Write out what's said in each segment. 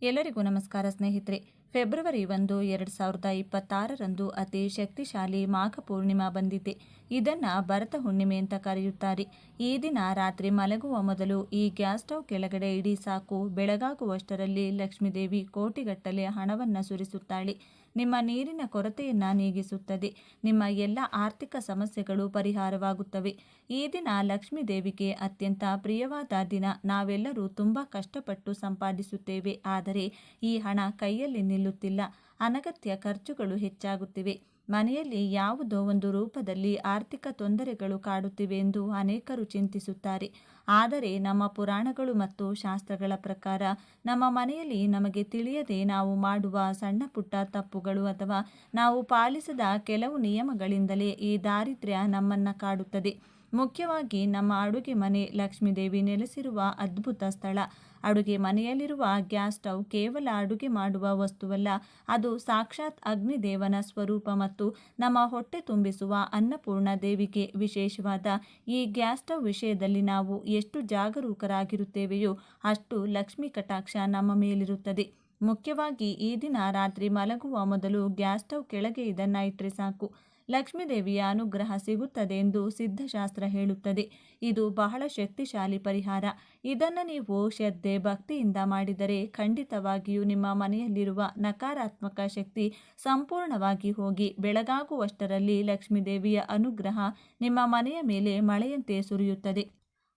ಎಲ್ಲರಿಗೂ ನಮಸ್ಕಾರ ಸ್ನೇಹಿತರೆ. ಫೆಬ್ರವರಿ 1, 2026ರಂದು ಅತಿ ಶಕ್ತಿಶಾಲಿ ಮಾಘ ಪೂರ್ಣಿಮಾ ಬಂದಿದೆ. ಇದನ್ನು ಭರತ ಹುಣ್ಣಿಮೆ ಅಂತ ಕರೆಯುತ್ತಾರೆ. ಈ ದಿನ ರಾತ್ರಿ ಮಲಗುವ ಮೊದಲು ಈ ಗ್ಯಾಸ್ ಸ್ಟವ್ ಕೆಳಗಡೆ ಇಡಿ ಸಾಕು. ಬೆಳಗಾಗುವಷ್ಟರಲ್ಲಿ ಲಕ್ಷ್ಮೀದೇವಿ ಕೋಟಿಗಟ್ಟಲೆ ಹಣವನ್ನು ಸುರಿಸುತ್ತಾಳೆ. ನಿಮ್ಮ ನೀರಿನ ಕೊರತೆಯನ್ನು ನೀಗಿಸುತ್ತದೆ. ನಿಮ್ಮ ಎಲ್ಲ ಆರ್ಥಿಕ ಸಮಸ್ಯೆಗಳು ಪರಿಹಾರವಾಗುತ್ತವೆ. ಈ ದಿನ ಲಕ್ಷ್ಮೀದೇವಿಗೆ ಅತ್ಯಂತ ಪ್ರಿಯವಾದ ದಿನ. ನಾವೆಲ್ಲರೂ ತುಂಬ ಕಷ್ಟಪಟ್ಟು ಸಂಪಾದಿಸುತ್ತೇವೆ, ಆದರೆ ಈ ಹಣ ಕೈಯಲ್ಲಿ ನಿಲ್ಲುತ್ತಿಲ್ಲ. ಅನಗತ್ಯ ಖರ್ಚುಗಳು ಹೆಚ್ಚಾಗುತ್ತಿವೆ. ಮನೆಯಲ್ಲಿ ಯಾವುದೋ ಒಂದು ರೂಪದಲ್ಲಿ ಆರ್ಥಿಕ ತೊಂದರೆಗಳು ಕಾಡುತ್ತಿವೆ ಎಂದು ಅನೇಕರು ಚಿಂತಿಸುತ್ತಾರೆ. ಆದರೆ ನಮ್ಮ ಪುರಾಣಗಳು ಮತ್ತು ಶಾಸ್ತ್ರಗಳ ಪ್ರಕಾರ ನಮ್ಮ ಮನೆಯಲ್ಲಿ ನಮಗೆ ತಿಳಿಯದೆ ನಾವು ಮಾಡುವ ಸಣ್ಣ ಪುಟ್ಟ ತಪ್ಪುಗಳು ಅಥವಾ ನಾವು ಪಾಲಿಸದ ಕೆಲವು ನಿಯಮಗಳಿಂದಲೇ ಈ ದಾರಿದ್ರ್ಯ ನಮ್ಮನ್ನು ಕಾಡುತ್ತದೆ. ಮುಖ್ಯವಾಗಿ ನಮ್ಮ ಅಡುಗೆ ಮನೆ ಲಕ್ಷ್ಮೀದೇವಿ ನೆಲೆಸಿರುವ ಅದ್ಭುತ ಸ್ಥಳ. ಅಡುಗೆ ಮನೆಯಲ್ಲಿರುವ ಗ್ಯಾಸ್ ಸ್ಟವ್ ಕೇವಲ ಅಡುಗೆ ಮಾಡುವ ವಸ್ತುವಲ್ಲ, ಅದು ಸಾಕ್ಷಾತ್ ಅಗ್ನಿದೇವನ ಸ್ವರೂಪ ಮತ್ತು ನಮ್ಮ ಹೊಟ್ಟೆ ತುಂಬಿಸುವ ಅನ್ನಪೂರ್ಣ ದೇವಿಗೆ ವಿಶೇಷವಾದ ಈ ಗ್ಯಾಸ್ ಸ್ಟವ್ ವಿಷಯದಲ್ಲಿ ನಾವು ಎಷ್ಟು ಜಾಗರೂಕರಾಗಿರುತ್ತೇವೆಯೋ ಅಷ್ಟು ಲಕ್ಷ್ಮೀ ಕಟಾಕ್ಷ ನಮ್ಮ ಮೇಲಿರುತ್ತದೆ. ಮುಖ್ಯವಾಗಿ ಈ ದಿನ ರಾತ್ರಿ ಮಲಗುವ ಮೊದಲು ಗ್ಯಾಸ್ ಸ್ಟವ್ ಕೆಳಗೆ ಇದನ್ನು ಇಟ್ಟರೆ ಸಾಕು. ಲಕ್ಷ್ಮೀದೇವಿಯ ಅನುಗ್ರಹ ಸಿಗುತ್ತದೆ ಎಂದು ಸಿದ್ಧಶಾಸ್ತ್ರ ಹೇಳುತ್ತದೆ. ಇದು ಬಹಳ ಶಕ್ತಿಶಾಲಿ ಪರಿಹಾರ. ಇದನ್ನು ನೀವು ಶ್ರದ್ಧೆ ಭಕ್ತಿಯಿಂದ ಮಾಡಿದರೆ ಖಂಡಿತವಾಗಿಯೂ ನಿಮ್ಮ ಮನೆಯಲ್ಲಿರುವ ನಕಾರಾತ್ಮಕ ಶಕ್ತಿ ಸಂಪೂರ್ಣವಾಗಿ ಹೋಗಿ ಬೆಳಗಾಗುವಷ್ಟರಲ್ಲಿ ಲಕ್ಷ್ಮೀದೇವಿಯ ಅನುಗ್ರಹ ನಿಮ್ಮ ಮನೆಯ ಮೇಲೆ ಮಳೆಯಂತೆ ಸುರಿಯುತ್ತದೆ.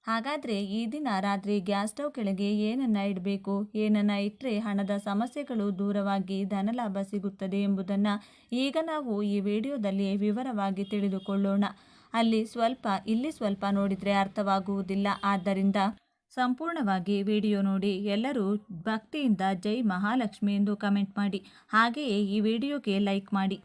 ಹಾಗಾದರೆ ಈ ದಿನ ರಾತ್ರಿ ಗ್ಯಾಸ್ ಸ್ಟವ್ ಕೆಳಗೆ ಏನನ್ನು ಇಡಬೇಕು, ಏನನ್ನು ಇಟ್ಟರೆ ಹಣದ ಸಮಸ್ಯೆಗಳು ದೂರವಾಗಿ ಧನಲಾಭ ಸಿಗುತ್ತದೆ ಎಂಬುದನ್ನು ಈಗ ನಾವು ಈ ವಿಡಿಯೋದಲ್ಲಿ ವಿವರವಾಗಿ ತಿಳಿದುಕೊಳ್ಳೋಣ. ಅಲ್ಲಿ ಸ್ವಲ್ಪ ಇಲ್ಲಿ ಸ್ವಲ್ಪ ನೋಡಿದರೆ ಅರ್ಥವಾಗುವುದಿಲ್ಲ. ಆದ್ದರಿಂದ ಸಂಪೂರ್ಣವಾಗಿ ವಿಡಿಯೋ ನೋಡಿ. ಎಲ್ಲರೂ ಭಕ್ತಿಯಿಂದ ಜೈ ಮಹಾಲಕ್ಷ್ಮಿ ಎಂದು ಕಮೆಂಟ್ ಮಾಡಿ. ಹಾಗೆಯೇ ಈ ವಿಡಿಯೋಗೆ ಲೈಕ್ ಮಾಡಿ.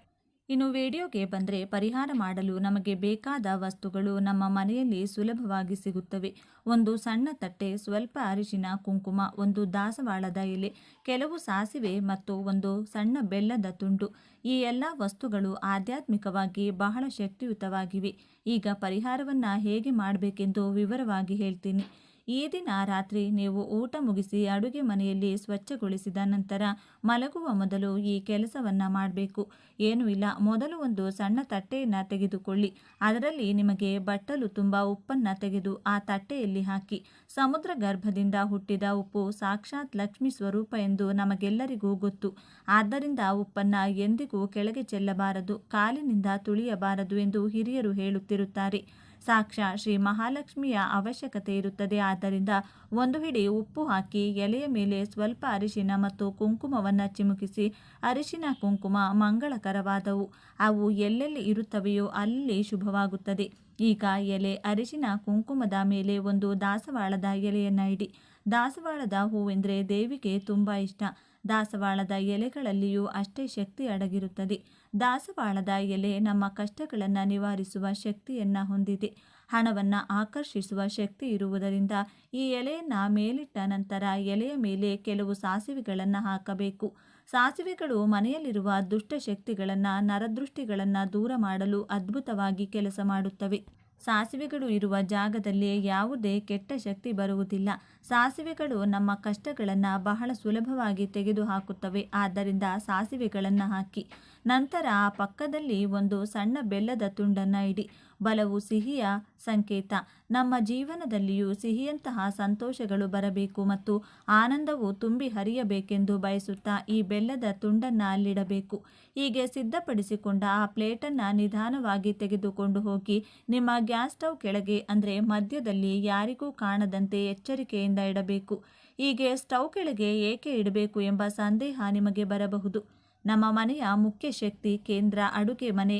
ಇನ್ನು ವಿಡಿಯೋಗೆ ಬಂದರೆ, ಪರಿಹಾರ ಮಾಡಲು ನಮಗೆ ಬೇಕಾದ ವಸ್ತುಗಳು ನಮ್ಮ ಮನೆಯಲ್ಲಿ ಸುಲಭವಾಗಿ ಸಿಗುತ್ತವೆ. ಒಂದು ಸಣ್ಣ ತಟ್ಟೆ, ಸ್ವಲ್ಪ ಅರಿಶಿನ ಕುಂಕುಮ, ಒಂದು ದಾಸವಾಳದ ಎಲೆ, ಕೆಲವು ಸಾಸಿವೆ ಮತ್ತು ಒಂದು ಸಣ್ಣ ಬೆಲ್ಲದ ತುಂಡು. ಈ ಎಲ್ಲ ವಸ್ತುಗಳು ಆಧ್ಯಾತ್ಮಿಕವಾಗಿ ಬಹಳ ಶಕ್ತಿಯುತವಾಗಿವೆ. ಈಗ ಪರಿಹಾರವನ್ನು ಹೇಗೆ ಮಾಡಬೇಕೆಂದು ವಿವರವಾಗಿ ಹೇಳ್ತೀನಿ. ಈ ದಿನ ರಾತ್ರಿ ನೀವು ಊಟ ಮುಗಿಸಿ ಅಡುಗೆ ಮನೆಯಲ್ಲಿ ಸ್ವಚ್ಛಗೊಳಿಸಿದ ನಂತರ ಮಲಗುವ ಮೊದಲು ಈ ಕೆಲಸವನ್ನು ಮಾಡಬೇಕು. ಏನೂ ಇಲ್ಲ, ಮೊದಲು ಒಂದು ಸಣ್ಣ ತಟ್ಟೆಯನ್ನು ತೆಗೆದುಕೊಳ್ಳಿ. ಅದರಲ್ಲಿ ನಿಮಗೆ ಬಟ್ಟಲು ತುಂಬ ಉಪ್ಪನ್ನು ತೆಗೆದು ಆ ತಟ್ಟೆಯಲ್ಲಿ ಹಾಕಿ. ಸಮುದ್ರ ಗರ್ಭದಿಂದ ಹುಟ್ಟಿದ ಉಪ್ಪು ಸಾಕ್ಷಾತ್ ಲಕ್ಷ್ಮೀ ಸ್ವರೂಪ ಎಂದು ನಮಗೆಲ್ಲರಿಗೂ ಗೊತ್ತು. ಆದ್ದರಿಂದ ಉಪ್ಪನ್ನು ಎಂದಿಗೂ ಕೆಳಗೆ ಚೆಲ್ಲಬಾರದು, ಕಾಲಿನಿಂದ ತುಳಿಯಬಾರದು ಎಂದು ಹಿರಿಯರು ಹೇಳುತ್ತಿರುತ್ತಾರೆ. ಸಾಕ್ಷಾತ್ ಶ್ರೀ ಮಹಾಲಕ್ಷ್ಮಿಯ ಅವಶ್ಯಕತೆ ಇರುತ್ತದೆ. ಆದ್ದರಿಂದ ಒಂದು ಹಿಡಿ ಉಪ್ಪು ಹಾಕಿ ಎಲೆಯ ಮೇಲೆ ಸ್ವಲ್ಪ ಅರಿಶಿನ ಮತ್ತು ಕುಂಕುಮವನ್ನು ಚಿಮುಕಿಸಿ. ಅರಿಶಿನ ಕುಂಕುಮ ಮಂಗಳಕರವಾದವು. ಅವು ಎಲ್ಲೆಲ್ಲಿ ಇರುತ್ತವೆಯೋ ಅಲ್ಲಿ ಶುಭವಾಗುತ್ತದೆ. ಈಗ ಎಲೆ ಅರಿಶಿನ ಕುಂಕುಮದ ಮೇಲೆ ಒಂದು ದಾಸವಾಳದ ಎಲೆಯನ್ನು ಇಡಿ. ದಾಸವಾಳದ ಹೂವೆಂದರೆ ದೇವಿಗೆ ತುಂಬ ಇಷ್ಟ. ದಾಸವಾಳದ ಎಲೆಗಳಲ್ಲಿಯೂ ಅಷ್ಟೇ ಶಕ್ತಿ ಅಡಗಿರುತ್ತದೆ. ದಾಸವಾಳದ ಎಲೆ ನಮ್ಮ ಕಷ್ಟಗಳನ್ನು ನಿವಾರಿಸುವ ಶಕ್ತಿಯನ್ನು ಹೊಂದಿದೆ. ಹಣವನ್ನು ಆಕರ್ಷಿಸುವ ಶಕ್ತಿ ಇರುವುದರಿಂದ ಈ ಎಲೆಯನ್ನು ಮೇಲಿಟ್ಟ ನಂತರ ಎಲೆಯ ಮೇಲೆ ಕೆಲವು ಸಾಸಿವೆಗಳನ್ನು ಹಾಕಬೇಕು. ಸಾಸಿವೆಗಳು ಮನೆಯಲ್ಲಿರುವ ದುಷ್ಟಶಕ್ತಿಗಳನ್ನು, ನರದೃಷ್ಟಿಗಳನ್ನು ದೂರ ಮಾಡಲು ಅದ್ಭುತವಾಗಿ ಕೆಲಸ ಮಾಡುತ್ತವೆ. ಸಾಸಿವೆಗಳು ಇರುವ ಜಾಗದಲ್ಲಿ ಯಾವುದೇ ಕೆಟ್ಟ ಶಕ್ತಿ ಬರುವುದಿಲ್ಲ. ಸಾಸಿವೆಗಳು ನಮ್ಮ ಕಷ್ಟಗಳನ್ನು ಬಹಳ ಸುಲಭವಾಗಿ ತೆಗೆದುಹಾಕುತ್ತವೆ. ಆದ್ದರಿಂದ ಸಾಸಿವೆಗಳನ್ನು ಹಾಕಿ. ನಂತರ ಆ ಪಕ್ಕದಲ್ಲಿ ಒಂದು ಸಣ್ಣ ಬೆಲ್ಲದ ತುಂಡನ್ನು ಇಡಿ. ಬಲವು ಸಿಹಿಯ ಸಂಕೇತ. ನಮ್ಮ ಜೀವನದಲ್ಲಿಯೂ ಸಿಹಿಯಂತಹ ಸಂತೋಷಗಳು ಬರಬೇಕು ಮತ್ತು ಆನಂದವು ತುಂಬಿ ಹರಿಯಬೇಕೆಂದು ಬಯಸುತ್ತಾ ಈ ಬೆಲ್ಲದ ತುಂಡನ್ನು ಅಲ್ಲಿಡಬೇಕು. ಹೀಗೆ ಸಿದ್ಧಪಡಿಸಿಕೊಂಡ ಆ ಪ್ಲೇಟನ್ನು ನಿಧಾನವಾಗಿ ತೆಗೆದುಕೊಂಡು ಹೋಗಿ ನಿಮ್ಮ ಗ್ಯಾಸ್ ಸ್ಟವ್ ಕೆಳಗೆ, ಅಂದರೆ ಮಧ್ಯದಲ್ಲಿ, ಯಾರಿಗೂ ಕಾಣದಂತೆ ಎಚ್ಚರಿಕೆಯಿಂದ ಇಡಬೇಕು. ಹೀಗೆ ಸ್ಟವ್ ಕೆಳಗೆ ಏಕೆ ಇಡಬೇಕು ಎಂಬ ಸಂದೇಹ ನಿಮಗೆ ಬರಬಹುದು. ನಮ್ಮ ಮನೆಯ ಮುಖ್ಯ ಶಕ್ತಿ ಕೇಂದ್ರ ಅಡುಗೆ ಮನೆ.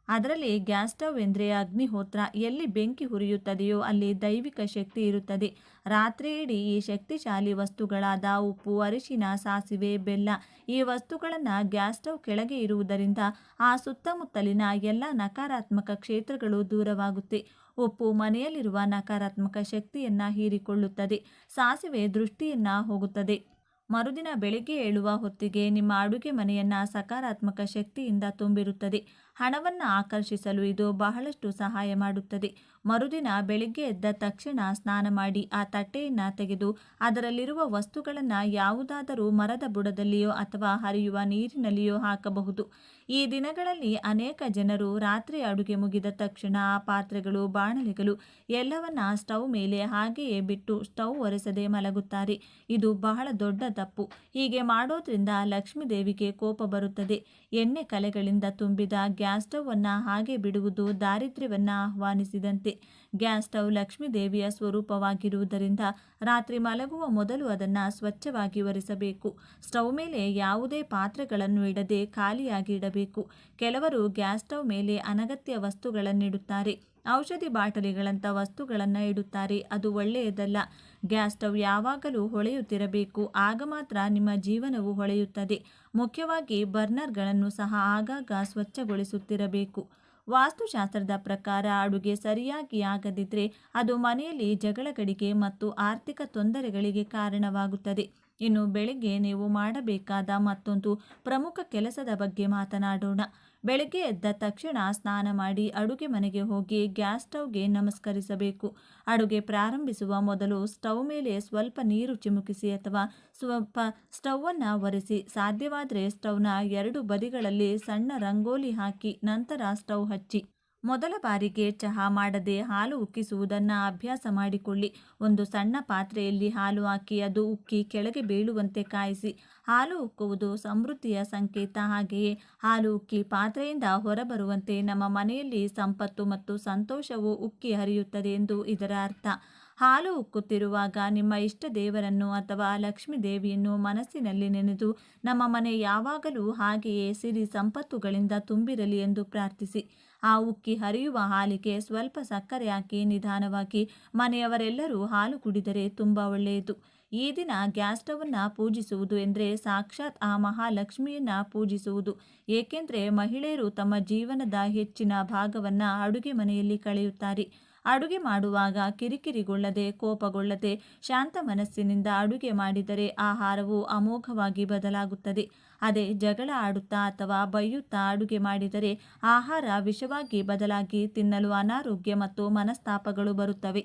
ಅದರಲ್ಲಿ ಗ್ಯಾಸ್ ಸ್ಟವ್ ಎಂದರೆ ಅಗ್ನಿಹೋತ್ರ. ಎಲ್ಲಿ ಬೆಂಕಿ ಹುರಿಯುತ್ತದೆಯೋ ಅಲ್ಲಿ ದೈವಿಕ ಶಕ್ತಿ ಇರುತ್ತದೆ. ರಾತ್ರಿ ಇಡೀ ಈ ಶಕ್ತಿಶಾಲಿ ವಸ್ತುಗಳಾದ ಉಪ್ಪು, ಅರಿಶಿನ, ಸಾಸಿವೆ, ಬೆಲ್ಲ ಈ ವಸ್ತುಗಳನ್ನು ಗ್ಯಾಸ್ ಸ್ಟವ್ ಕೆಳಗೆ ಇರುವುದರಿಂದ ಆ ಸುತ್ತಮುತ್ತಲಿನ ಎಲ್ಲ ನಕಾರಾತ್ಮಕ ಕ್ಷೇತ್ರಗಳು ದೂರವಾಗುತ್ತೆ. ಉಪ್ಪು ಮನೆಯಲ್ಲಿರುವ ನಕಾರಾತ್ಮಕ ಶಕ್ತಿಯನ್ನು ಹೀರಿಕೊಳ್ಳುತ್ತದೆ. ಸಾಸಿವೆ ದೃಷ್ಟಿಯನ್ನು ಹೋಗುತ್ತದೆ. ಮರುದಿನ ಬೆಳಿಗ್ಗೆ ಏಳುವ ಹೊತ್ತಿಗೆ ನಿಮ್ಮ ಅಡುಗೆ ಮನೆಯನ್ನು ಸಕಾರಾತ್ಮಕ ಶಕ್ತಿಯಿಂದ ತುಂಬಿರುತ್ತದೆ. ಹಣವನ್ನು ಆಕರ್ಷಿಸಲು ಇದು ಬಹಳಷ್ಟು ಸಹಾಯ ಮಾಡುತ್ತದೆ. ಮರುದಿನ ಬೆಳಿಗ್ಗೆ ಎದ್ದ ತಕ್ಷಣ ಸ್ನಾನ ಮಾಡಿ ಆ ತಟ್ಟೆಯನ್ನು ತೆಗೆದು ಅದರಲ್ಲಿರುವ ವಸ್ತುಗಳನ್ನು ಯಾವುದಾದರೂ ಮರದ ಬುಡದಲ್ಲಿಯೋ ಅಥವಾ ಹರಿಯುವ ನೀರಿನಲ್ಲಿಯೋ ಹಾಕಬಹುದು. ಈ ದಿನಗಳಲ್ಲಿ ಅನೇಕ ಜನರು ರಾತ್ರಿ ಅಡುಗೆ ಮುಗಿದ ತಕ್ಷಣ ಆ ಪಾತ್ರೆಗಳು, ಬಾಣಲೆಗಳು ಎಲ್ಲವನ್ನ ಸ್ಟವ್ ಮೇಲೆ ಹಾಗೆಯೇ ಬಿಟ್ಟು ಸ್ಟವ್ ಒರೆಸದೆ ಮಲಗುತ್ತಾರೆ. ಇದು ಬಹಳ ದೊಡ್ಡ ತಪ್ಪು. ಹೀಗೆ ಮಾಡೋದ್ರಿಂದ ಲಕ್ಷ್ಮೀ ದೇವಿಗೆ ಕೋಪ ಬರುತ್ತದೆ. ಎಣ್ಣೆ ಕಲೆಗಳಿಂದ ತುಂಬಿದ ಗ್ಯಾಸ್ ಸ್ಟವ್ ಅನ್ನ ಹಾಗೆ ಬಿಡುವುದು ದಾರಿದ್ರ್ಯವನ್ನ ಆಹ್ವಾನಿಸಿದಂತೆ. ಗ್ಯಾಸ್ ಸ್ಟವ್ ಲಕ್ಷ್ಮೀ ದೇವಿಯ ಸ್ವರೂಪವಾಗಿರುವುದರಿಂದ ರಾತ್ರಿ ಮಲಗುವ ಮೊದಲು ಅದನ್ನು ಸ್ವಚ್ಛವಾಗಿ ಒರೆಸಬೇಕು. ಸ್ಟವ್ ಮೇಲೆ ಯಾವುದೇ ಪಾತ್ರೆಗಳನ್ನು ಇಡದೆ ಖಾಲಿಯಾಗಿ ಇಡಬೇಕು. ಕೆಲವರು ಗ್ಯಾಸ್ ಸ್ಟವ್ ಮೇಲೆ ಅನಗತ್ಯ ವಸ್ತುಗಳನ್ನಿಡುತ್ತಾರೆ. ಔಷಧಿ ಬಾಟಲಿಗಳಂಥ ವಸ್ತುಗಳನ್ನು ಇಡುತ್ತಾರೆ. ಅದು ಒಳ್ಳೆಯದಲ್ಲ. ಗ್ಯಾಸ್ ಸ್ಟವ್ ಯಾವಾಗಲೂ ಹೊಳೆಯುತ್ತಿರಬೇಕು. ಆಗ ಮಾತ್ರ ನಿಮ್ಮ ಜೀವನವು ಹೊಳೆಯುತ್ತದೆ. ಮುಖ್ಯವಾಗಿ ಬರ್ನರ್ಗಳನ್ನು ಸಹ ಆಗಾಗ ಸ್ವಚ್ಛಗೊಳಿಸುತ್ತಿರಬೇಕು. ವಾಸ್ತುಶಾಸ್ತ್ರದ ಪ್ರಕಾರ ಅಡುಗೆ ಸರಿಯಾಗಿ ಆಗದಿದ್ದರೆ ಅದು ಮನೆಯಲ್ಲಿ ಜಗಳಗಳಿಗೆ ಮತ್ತು ಆರ್ಥಿಕ ತೊಂದರೆಗಳಿಗೆ ಕಾರಣವಾಗುತ್ತದೆ. ಇನ್ನು ಬೆಳಗ್ಗೆ ನೀವು ಮಾಡಬೇಕಾದ ಮತ್ತೊಂದು ಪ್ರಮುಖ ಕೆಲಸದ ಬಗ್ಗೆ ಮಾತನಾಡೋಣ. ಬೆಳಗ್ಗೆ ಎದ್ದ ತಕ್ಷಣ ಸ್ನಾನ ಮಾಡಿ ಅಡುಗೆ ಮನೆಗೆ ಹೋಗಿ ಗ್ಯಾಸ್ ಸ್ಟವ್ಗೆ ನಮಸ್ಕರಿಸಬೇಕು. ಅಡುಗೆ ಪ್ರಾರಂಭಿಸುವ ಮೊದಲು ಸ್ಟವ್ ಮೇಲೆ ಸ್ವಲ್ಪ ನೀರು ಚಿಮುಕಿಸಿ ಅಥವಾ ಸ್ವಲ್ಪ ಸ್ಟವ್ವನ್ನು ಒರೆಸಿ. ಸಾಧ್ಯವಾದರೆ ಸ್ಟವ್ನ 2 ಬದಿಗಳಲ್ಲಿ ಸಣ್ಣ ರಂಗೋಲಿ ಹಾಕಿ ನಂತರ ಸ್ಟವ್ ಹಚ್ಚಿ. ಮೊದಲ ಬಾರಿಗೆ ಚಹಾ ಮಾಡದೆ ಹಾಲು ಉಕ್ಕಿಸುವುದನ್ನು ಅಭ್ಯಾಸ ಮಾಡಿಕೊಳ್ಳಿ. ಒಂದು ಸಣ್ಣ ಪಾತ್ರೆಯಲ್ಲಿ ಹಾಲು ಹಾಕಿ ಅದು ಉಕ್ಕಿ ಕೆಳಗೆ ಬೀಳುವಂತೆ ಕಾಯಿಸಿ. ಹಾಲು ಉಕ್ಕುವುದು ಸಮೃದ್ಧಿಯ ಸಂಕೇತ. ಹಾಗೆಯೇ ಹಾಲು ಉಕ್ಕಿ ಪಾತ್ರೆಯಿಂದ ಹೊರಬರುವಂತೆ ನಮ್ಮ ಮನೆಯಲ್ಲಿ ಸಂಪತ್ತು ಮತ್ತು ಸಂತೋಷವು ಉಕ್ಕಿ ಹರಿಯುತ್ತದೆ ಎಂದು ಇದರ ಅರ್ಥ. ಹಾಲು ಉಕ್ಕುತ್ತಿರುವಾಗ ನಿಮ್ಮ ಇಷ್ಟ ದೇವರನ್ನು ಅಥವಾ ಲಕ್ಷ್ಮೀ ದೇವಿಯನ್ನು ಮನಸ್ಸಿನಲ್ಲಿ ನೆನೆದು ನಮ್ಮ ಮನೆ ಯಾವಾಗಲೂ ಹಾಗೆಯೇ ಸಿರಿ ಸಂಪತ್ತುಗಳಿಂದ ತುಂಬಿರಲಿ ಎಂದು ಪ್ರಾರ್ಥಿಸಿ. ಆ ಉಕ್ಕಿ ಹರಿಯುವ ಹಾಲಿಗೆ ಸ್ವಲ್ಪ ಸಕ್ಕರೆ ಹಾಕಿ ನಿಧಾನವಾಗಿ ಮನೆಯವರೆಲ್ಲರೂ ಹಾಲು ಕುಡಿದರೆ ತುಂಬ ಒಳ್ಳೆಯದು. ಈ ದಿನ ಗ್ಯಾಸ್ ಸ್ಟವನ್ನು ಪೂಜಿಸುವುದು ಎಂದರೆ ಸಾಕ್ಷಾತ್ ಆ ಮಹಾಲಕ್ಷ್ಮಿಯನ್ನು ಪೂಜಿಸುವುದು. ಏಕೆಂದರೆ ಮಹಿಳೆಯರು ತಮ್ಮ ಜೀವನದ ಹೆಚ್ಚಿನ ಭಾಗವನ್ನು ಅಡುಗೆ ಮನೆಯಲ್ಲಿ ಕಳೆಯುತ್ತಾರೆ. ಅಡುಗೆ ಮಾಡುವಾಗ ಕಿರಿಕಿರಿಗೊಳ್ಳದೆ, ಕೋಪಗೊಳ್ಳದೆ, ಶಾಂತ ಮನಸ್ಸಿನಿಂದ ಅಡುಗೆ ಮಾಡಿದರೆ ಆಹಾರವು ಅಮೋಘವಾಗಿ ಬದಲಾಗುತ್ತದೆ. ಅದೇ ಜಗಳ ಆಡುತ್ತಾ ಅಥವಾ ಬೈಯುತ್ತಾ ಅಡುಗೆ ಮಾಡಿದರೆ ಆಹಾರ ವಿಷವಾಗಿ ಬದಲಾಗಿ ತಿನ್ನಲು ಅನಾರೋಗ್ಯ ಮತ್ತು ಮನಸ್ತಾಪಗಳು ಬರುತ್ತವೆ.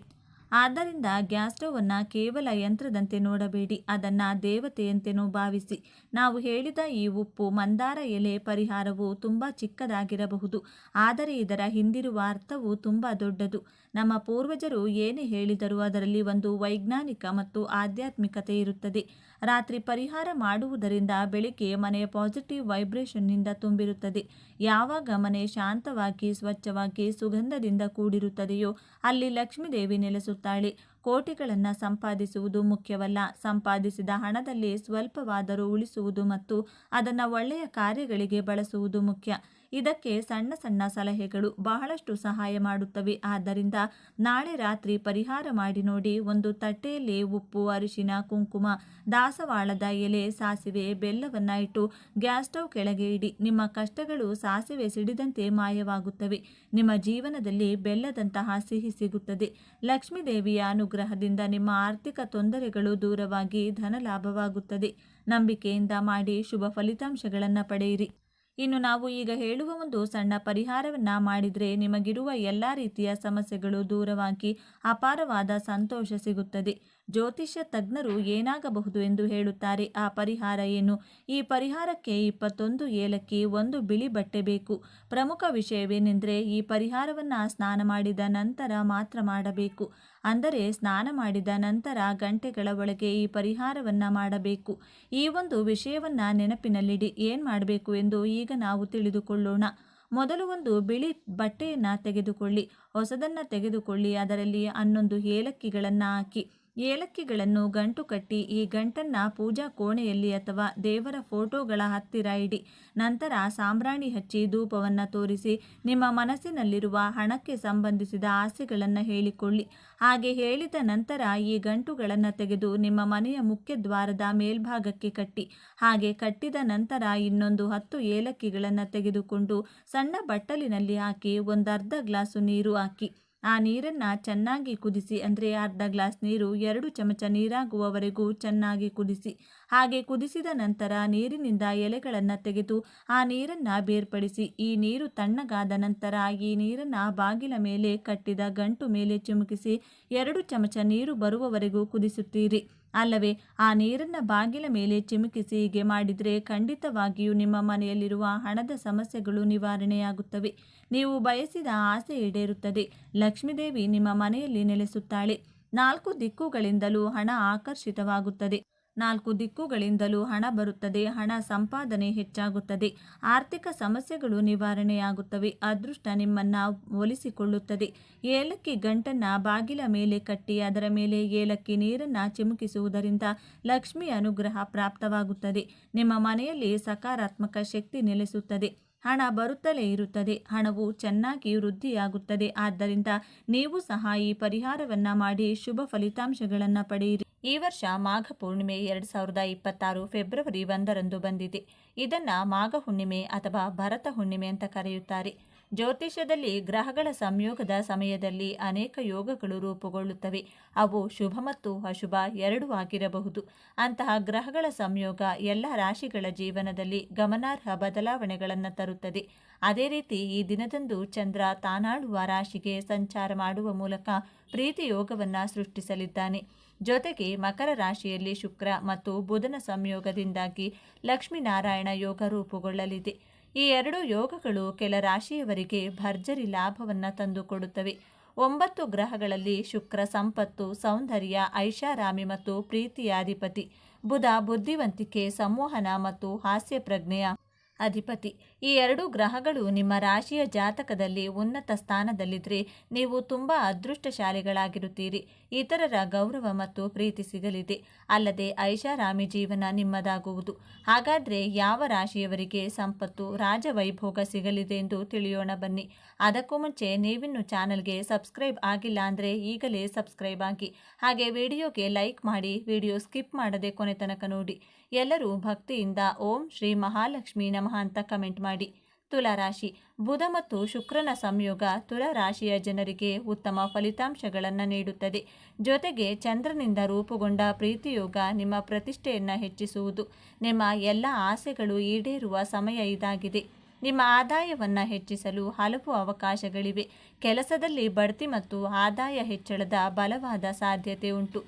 ಆದ್ದರಿಂದ ಗ್ಯಾಸ್ ಸ್ಟವನ್ನು ಕೇವಲ ಯಂತ್ರದಂತೆ ನೋಡಬೇಡಿ, ಅದನ್ನು ದೇವತೆಯಂತೆಯೂ ಭಾವಿಸಿ. ನಾವು ಹೇಳಿದ ಈ ಉಪ್ಪು, ಮಂದಾರ ಎಲೆ ಪರಿಹಾರವು ತುಂಬ ಚಿಕ್ಕದಾಗಿರಬಹುದು, ಆದರೆ ಇದರ ಹಿಂದಿರುವ ಅರ್ಥವು ತುಂಬ ದೊಡ್ಡದು. ನಮ್ಮ ಪೂರ್ವಜರು ಏನೇ ಹೇಳಿದರೂ ಅದರಲ್ಲಿ ಒಂದು ವೈಜ್ಞಾನಿಕ ಮತ್ತು ಆಧ್ಯಾತ್ಮಿಕತೆ ಇರುತ್ತದೆ. ರಾತ್ರಿ ಪರಿಹಾರ ಮಾಡುವುದರಿಂದ ಬೆಳಿಗ್ಗೆ ಮನೆಯ ಪಾಸಿಟಿವ್ ವೈಬ್ರೇಷನ್ನಿಂದ ತುಂಬಿರುತ್ತದೆ. ಯಾವಾಗ ಮನೆ ಶಾಂತವಾಗಿ, ಸ್ವಚ್ಛವಾಗಿ, ಸುಗಂಧದಿಂದ ಕೂಡಿರುತ್ತದೆಯೋ ಅಲ್ಲಿ ಲಕ್ಷ್ಮೀ ದೇವಿ ನೆಲೆಸುತ್ತಾಳೆ. ಕೋಟಿಗಳನ್ನು ಸಂಪಾದಿಸುವುದು ಮುಖ್ಯವಲ್ಲ, ಸಂಪಾದಿಸಿದ ಹಣದಲ್ಲಿ ಸ್ವಲ್ಪವಾದರೂ ಉಳಿಸುವುದು ಮತ್ತು ಅದನ್ನು ಒಳ್ಳೆಯ ಕಾರ್ಯಗಳಿಗೆ ಬಳಸುವುದು ಮುಖ್ಯ. ಇದಕ್ಕೆ ಸಣ್ಣ ಸಣ್ಣ ಸಲಹೆಗಳು ಬಹಳಷ್ಟು ಸಹಾಯ ಮಾಡುತ್ತವೆ. ಆದ್ದರಿಂದ ನಾಳೆ ರಾತ್ರಿ ಪರಿಹಾರ ಮಾಡಿ ನೋಡಿ. ಒಂದು ತಟ್ಟೆಯಲ್ಲಿ ಉಪ್ಪು, ಅರಿಶಿನ, ಕುಂಕುಮ, ದಾಸವಾಳದ ಎಲೆ, ಸಾಸಿವೆ, ಬೆಲ್ಲವನ್ನು ಇಟ್ಟು ಗ್ಯಾಸ್ ಸ್ಟವ್ ಕೆಳಗೆ ಇಡಿ. ನಿಮ್ಮ ಕಷ್ಟಗಳು ಸಾಸಿವೆ ಸಿಡಿದಂತೆ ಮಾಯವಾಗುತ್ತವೆ. ನಿಮ್ಮ ಜೀವನದಲ್ಲಿ ಬೆಲ್ಲದಂತಹ ಸಿಹಿ ಸಿಗುತ್ತದೆ. ಲಕ್ಷ್ಮೀ ದೇವಿಯ ಅನುಗ್ರಹದಿಂದ ನಿಮ್ಮ ಆರ್ಥಿಕ ತೊಂದರೆಗಳು ದೂರವಾಗಿ ಧನಲಾಭವಾಗುತ್ತದೆ. ನಂಬಿಕೆಯಿಂದ ಮಾಡಿ, ಶುಭ ಫಲಿತಾಂಶಗಳನ್ನು ಪಡೆಯಿರಿ. ಇನ್ನು ನಾವು ಈಗ ಹೇಳುವ ಒಂದು ಸಣ್ಣ ಪರಿಹಾರವನ್ನು ಮಾಡಿದರೆ ನಿಮಗಿರುವ ಎಲ್ಲ ರೀತಿಯ ಸಮಸ್ಯೆಗಳು ದೂರವಾಗಿ ಅಪಾರವಾದ ಸಂತೋಷ ಸಿಗುತ್ತದೆ. ಜ್ಯೋತಿಷ್ಯ ತಜ್ಞರು ಏನಾಗಬಹುದು ಎಂದು ಹೇಳುತ್ತಾರೆ. ಆ ಪರಿಹಾರ ಏನು? ಈ ಪರಿಹಾರಕ್ಕೆ 21 ಏಲಕ್ಕಿ, 1 ಬಿಳಿ ಬಟ್ಟೆ ಬೇಕು. ಪ್ರಮುಖ ವಿಷಯವೇನೆಂದರೆ ಈ ಪರಿಹಾರವನ್ನು ಸ್ನಾನ ಮಾಡಿದ ನಂತರ ಮಾತ್ರ ಮಾಡಬೇಕು. ಅಂದರೆ ಸ್ನಾನ ಮಾಡಿದ ನಂತರ ಗಂಟೆಗಳ ಒಳಗೆ ಈ ಪರಿಹಾರವನ್ನು ಮಾಡಬೇಕು. ಈ ಒಂದು ವಿಷಯವನ್ನು ನೆನಪಿನಲ್ಲಿಡಿ. ಏನು ಮಾಡಬೇಕು ಎಂದು ಈಗ ನಾವು ತಿಳಿದುಕೊಳ್ಳೋಣ. ಮೊದಲು ಒಂದು ಬಿಳಿ ಬಟ್ಟೆಯನ್ನು ತೆಗೆದುಕೊಳ್ಳಿ. ಹೊಸದನ್ನು ತೆಗೆದುಕೊಳ್ಳಿ. ಅದರಲ್ಲಿ 11 ಏಲಕ್ಕಿಗಳನ್ನು ಹಾಕಿ. ಏಲಕ್ಕಿಗಳನ್ನು ಗಂಟು ಕಟ್ಟಿ ಈ ಗಂಟನ್ನು ಪೂಜಾ ಕೋಣೆಯಲ್ಲಿ ಅಥವಾ ದೇವರ ಫೋಟೋಗಳ ಹತ್ತಿರ ಇಡಿ. ನಂತರ ಸಾಂಬ್ರಾಣಿ ಹಚ್ಚಿ ಧೂಪವನ್ನು ತೋರಿಸಿ ನಿಮ್ಮ ಮನಸ್ಸಿನಲ್ಲಿರುವ ಹಣಕ್ಕೆ ಸಂಬಂಧಿಸಿದ ಆಸೆಗಳನ್ನು ಹೇಳಿಕೊಳ್ಳಿ. ಹಾಗೆ ಹೇಳಿದ ನಂತರ ಈ ಗಂಟುಗಳನ್ನು ತೆಗೆದು ನಿಮ್ಮ ಮನೆಯ ಮುಖ್ಯ ದ್ವಾರದ ಮೇಲ್ಭಾಗಕ್ಕೆ ಕಟ್ಟಿ. ಹಾಗೆ ಕಟ್ಟಿದ ನಂತರ ಇನ್ನೊಂದು 10 ಏಲಕ್ಕಿಗಳನ್ನು ತೆಗೆದುಕೊಂಡು ಸಣ್ಣ ಬಟ್ಟಲಿನಲ್ಲಿ ಹಾಕಿ 1/2 ಗ್ಲಾಸು ನೀರು ಹಾಕಿ. ಆ ನೀರನ್ನು ಚೆನ್ನಾಗಿ ಕುದಿಸಿ, ಅಂದರೆ ಅರ್ಧ ಗ್ಲಾಸ್ ನೀರು 2 ಚಮಚ ನೀರಾಗುವವರೆಗೂ ಚೆನ್ನಾಗಿ ಕುದಿಸಿ. ಹಾಗೆ ಕುದಿಸಿದ ನಂತರ ನೀರಿನಿಂದ ಎಲೆಗಳನ್ನು ತೆಗೆದು ಆ ನೀರನ್ನು ಬೇರ್ಪಡಿಸಿ. ಈ ನೀರು ತಣ್ಣಗಾದ ನಂತರ ಈ ನೀರನ್ನು ಬಾಗಿಲ ಮೇಲೆ ಕಟ್ಟಿದ ಗಂಟು ಮೇಲೆ ಚಿಮುಕಿಸಿ 2 ಚಮಚ ನೀರು ಬರುವವರೆಗೂ ಕುದಿಸುತ್ತೀರಿ ಅಲ್ಲವೇ? ಆ ನೀರನ್ನು ಬಾಗಿಲ ಮೇಲೆ ಚಿಮುಕಿಸಿ ಹೀಗೆ ಮಾಡಿದರೆ ಖಂಡಿತವಾಗಿಯೂ ನಿಮ್ಮ ಮನೆಯಲ್ಲಿರುವ ಹಣದ ಸಮಸ್ಯೆಗಳು ನಿವಾರಣೆಯಾಗುತ್ತವೆ. ನೀವು ಬಯಸಿದ ಆಸೆ ಈಡೇರುತ್ತದೆ. ಲಕ್ಷ್ಮೀದೇವಿ ನಿಮ್ಮ ಮನೆಯಲ್ಲಿ ನೆಲೆಸುತ್ತಾಳೆ. 4 ದಿಕ್ಕುಗಳಿಂದಲೂ ಹಣ ಆಕರ್ಷಿತವಾಗುತ್ತದೆ. 4 ದಿಕ್ಕುಗಳಿಂದಲೂ ಹಣ ಬರುತ್ತದೆ. ಹಣ ಸಂಪಾದನೆ ಹೆಚ್ಚಾಗುತ್ತದೆ. ಆರ್ಥಿಕ ಸಮಸ್ಯೆಗಳು ನಿವಾರಣೆಯಾಗುತ್ತವೆ. ಅದೃಷ್ಟ ನಿಮ್ಮನ್ನು ಒಲಿಸಿಕೊಳ್ಳುತ್ತದೆ. ಏಲಕ್ಕಿ ಗಂಟನ್ನು ಬಾಗಿಲ ಮೇಲೆ ಕಟ್ಟಿ ಅದರ ಮೇಲೆ ಏಲಕ್ಕಿ ನೀರನ್ನು ಚಿಮುಕಿಸುವುದರಿಂದ ಲಕ್ಷ್ಮಿ ಅನುಗ್ರಹ ಪ್ರಾಪ್ತವಾಗುತ್ತದೆ. ನಿಮ್ಮ ಮನೆಯಲ್ಲಿ ಸಕಾರಾತ್ಮಕ ಶಕ್ತಿ ನೆಲೆಸುತ್ತದೆ. ಹಣ ಬರುತ್ತಲೇ ಇರುತ್ತದೆ. ಹಣವು ಚೆನ್ನಾಗಿ ವೃದ್ಧಿಯಾಗುತ್ತದೆ. ಆದ್ದರಿಂದ ನೀವು ಸಹ ಈ ಪರಿಹಾರವನ್ನು ಮಾಡಿ ಶುಭ ಫಲಿತಾಂಶಗಳನ್ನು ಪಡೆಯಿರಿ. ಈ ವರ್ಷ ಮಾಘ ಪೂರ್ಣಿಮೆ 2026 ಫೆಬ್ರವರಿ 1ರಂದು ಬಂದಿದೆ. ಇದನ್ನು ಮಾಘ ಹುಣ್ಣಿಮೆ ಅಥವಾ ಭರತ ಹುಣ್ಣಿಮೆ ಅಂತ ಕರೆಯುತ್ತಾರೆ. ಜ್ಯೋತಿಷ್ಯದಲ್ಲಿ ಗ್ರಹಗಳ ಸಂಯೋಗದ ಸಮಯದಲ್ಲಿ ಅನೇಕ ಯೋಗಗಳು ರೂಪುಗೊಳ್ಳುತ್ತವೆ. ಅವು ಶುಭ ಮತ್ತು ಅಶುಭ ಎರಡೂ ಆಗಿರಬಹುದು. ಅಂತಹ ಗ್ರಹಗಳ ಸಂಯೋಗ ಎಲ್ಲ ರಾಶಿಗಳ ಜೀವನದಲ್ಲಿ ಗಮನಾರ್ಹ ಬದಲಾವಣೆಗಳನ್ನು ತರುತ್ತದೆ. ಅದೇ ರೀತಿ ಈ ದಿನದಂದು ಚಂದ್ರ ತಾನಾಡುವ ರಾಶಿಗೆ ಸಂಚಾರ ಮಾಡುವ ಮೂಲಕ ಪ್ರೀತಿ ಯೋಗವನ್ನು ಸೃಷ್ಟಿಸಲಿದ್ದಾನೆ. ಜೊತೆಗೆ ಮಕರ ರಾಶಿಯಲ್ಲಿ ಶುಕ್ರ ಮತ್ತು ಬುಧನ ಸಂಯೋಗದಿಂದಾಗಿ ಲಕ್ಷ್ಮೀನಾರಾಯಣ ಯೋಗ ರೂಪುಗೊಳ್ಳಲಿದೆ. ಈ 2 ಯೋಗಗಳು ಕೆಲ ರಾಶಿಯವರಿಗೆ ಭರ್ಜರಿ ಲಾಭವನ್ನು ತಂದುಕೊಡುತ್ತವೆ. 9 ಗ್ರಹಗಳಲ್ಲಿ ಶುಕ್ರ ಸಂಪತ್ತು, ಸೌಂದರ್ಯ, ಐಷಾರಾಮಿ ಮತ್ತು ಪ್ರೀತಿಯ ಅಧಿಪತಿ. ಬುಧ ಬುದ್ಧಿವಂತಿಕೆ, ಸಂವಹನ ಮತ್ತು ಹಾಸ್ಯ ಪ್ರಜ್ಞೆಯ ಅಧಿಪತಿ. ಈ 2 ಗ್ರಹಗಳು ನಿಮ್ಮ ರಾಶಿಯ ಜಾತಕದಲ್ಲಿ ಉನ್ನತ ಸ್ಥಾನದಲ್ಲಿದ್ದರೆ ನೀವು ತುಂಬ ಅದೃಷ್ಟಶಾಲಿಗಳಾಗಿರುತ್ತೀರಿ. ಇತರರ ಗೌರವ ಮತ್ತು ಪ್ರೀತಿ ಸಿಗಲಿದೆ. ಅಲ್ಲದೆ ಐಷಾರಾಮಿ ಜೀವನ ನಿಮ್ಮದಾಗುವುದು. ಹಾಗಾದರೆ ಯಾವ ರಾಶಿಯವರಿಗೆ ಸಂಪತ್ತು, ರಾಜವೈಭೋಗ ಸಿಗಲಿದೆ ಎಂದು ತಿಳಿಯೋಣ ಬನ್ನಿ. ಅದಕ್ಕೂ ಮುಂಚೆ ನೀವಿನ್ನು ಚಾನಲ್ಗೆ ಸಬ್ಸ್ಕ್ರೈಬ್ ಆಗಿಲ್ಲ ಅಂದರೆ ಈಗಲೇ ಸಬ್ಸ್ಕ್ರೈಬ್ ಆಗಿ. ಹಾಗೆ ವಿಡಿಯೋಗೆ ಲೈಕ್ ಮಾಡಿ, ವಿಡಿಯೋ ಸ್ಕಿಪ್ ಮಾಡದೆ ಕೊನೆ ತನಕ ನೋಡಿ. ಎಲ್ಲರೂ ಭಕ್ತಿಯಿಂದ ಓಂ ಶ್ರೀ ಮಹಾಲಕ್ಷ್ಮಿ ನಮಃ ಅಂತ ಕಮೆಂಟ್ ಮಾಡಿ. ತುಲಾ ರಾಶಿ. ಬುಧ ಮತ್ತು ಶುಕ್ರನ ಸಂಯೋಗ ತುಲಾ ರಾಶಿಯ ಜನರಿಗೆ ಉತ್ತಮ ಫಲಿತಾಂಶಗಳನ್ನು ನೀಡುತ್ತದೆ. ಜೊತೆಗೆ ಚಂದ್ರನಿಂದ ರೂಪುಗೊಂಡ ಪ್ರೀತಿಯೋಗ ನಿಮ್ಮ ಪ್ರತಿಷ್ಠೆಯನ್ನು ಹೆಚ್ಚಿಸುವುದು. ನಿಮ್ಮ ಎಲ್ಲ ಆಸೆಗಳು ಈಡೇರುವ ಸಮಯ ಇದಾಗಿದೆ. ನಿಮ್ಮ ಆದಾಯವನ್ನು ಹೆಚ್ಚಿಸಲು ಹಲವು ಅವಕಾಶಗಳಿವೆ. ಕೆಲಸದಲ್ಲಿ ಬಡ್ತಿ ಮತ್ತು ಆದಾಯ ಹೆಚ್ಚಳದ ಬಲವಾದ ಸಾಧ್ಯತೆ ಉಂಟು.